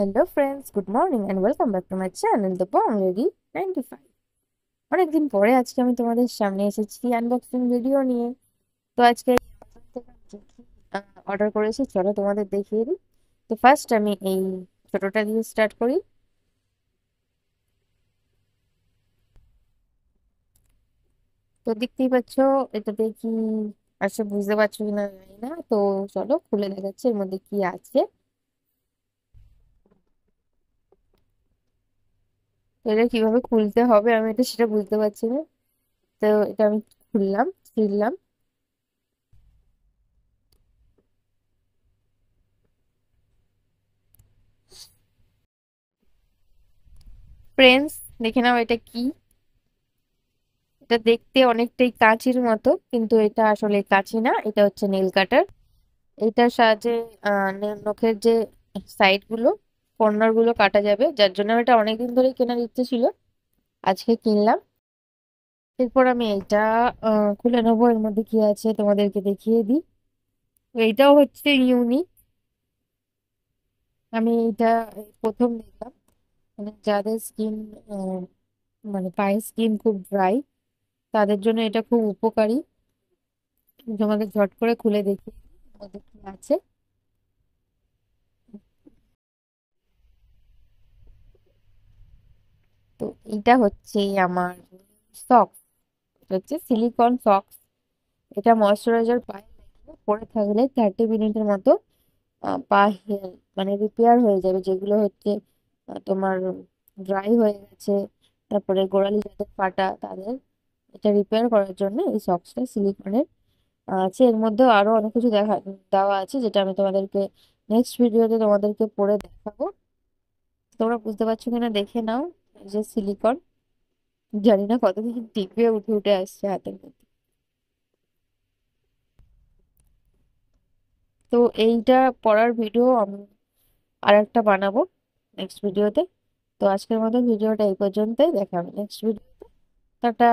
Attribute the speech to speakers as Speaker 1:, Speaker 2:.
Speaker 1: Hello friends, good morning and welcome back to my channel the Bong lady 95। অনেকদিন পরে আজকে আমি তোমাদের সামনে এসেছি আনবক্সিং ভিডিও নিয়ে। তো আজকে অর্ডার করেছি, চলো তোমাদের দেখিয়ে দিই। তো ফার্স্ট আমি এই ছোটটা দিয়ে স্টার্ট করি। তো দেখতেই পাচ্ছ এটাতে কি আছে, বুঝতে পারছো কিনা জানি না। তো চলো খুলে দেখাচ্ছি এর মধ্যে কি আছে। তো এটা কিভাবে খুলতে হবে আমি এটা সেটা বুঝতে পারছি না। তো এটা আমি ছিললাম। ফ্রেন্ডস, দেখে নাও এটা কি। এটা দেখতে অনেকটাই কাঁচির মতো, কিন্তু এটা আসলে কাঁচি না, এটা হচ্ছে নেল কাটার। এটার সাহায্যে নখের যে সাইড গুলো, কর্নার গুলো কাটা যাবে, যার জন্য এটা অনেকদিন ধরে কেনার ইচ্ছে ছিল, আজকে কিনলাম। এরপর আমি এটা খুলে নেবো, এর মধ্যে কি আছে তোমাদেরকে দেখিয়ে দিই। তো এইটাও হচ্ছে ইউনিক। আমি এটা প্রথম দেখলাম। মানে যাদের স্কিন, মানে পায়ের স্কিন খুব ড্রাই, তাদের জন্য এটা খুব উপকারী। তোমাকে ঝট করে খুলে দেখি এর মধ্যে কি আছে। তো এটা হচ্ছে আমার সক্স, এটা হচ্ছে সিলিকন সক্স। এটা ময়শ্চারাইজার পায়ে লাগিয়ে পরে থাকলে 30 মিনিটের মতো পা মানে রিপেয়ার হয়ে যাবে, যেগুলো হচ্ছে তোমার ড্রাই হয়ে গেছে, তারপরে গোড়ালি যাদের ফাটা তাদের এটা রিপেয়ার করার জন্য এই সক্সটা সিলিকনের আছে। এর মধ্যে আরো অনেক কিছু দেওয়া আছে, যেটা আমি তোমাদেরকে নেক্সট ভিডিওতে তোমাদেরকে পরে দেখাবো। তোমরা বুঝতে পারছো কিনা দেখে নাও। এই যে সিলিকন, জানি না কতদিন টিকবে, উঠে উঠে আসছে হাতের মধ্যে। তো এইটা পড়ার ভিডিও আমি আর একটা বানাবো নেক্সট ভিডিওতে। তো আজকের মতো ভিডিওটা এই পর্যন্তই, দেখা হবে নেক্সট ভিডিও। টাটা।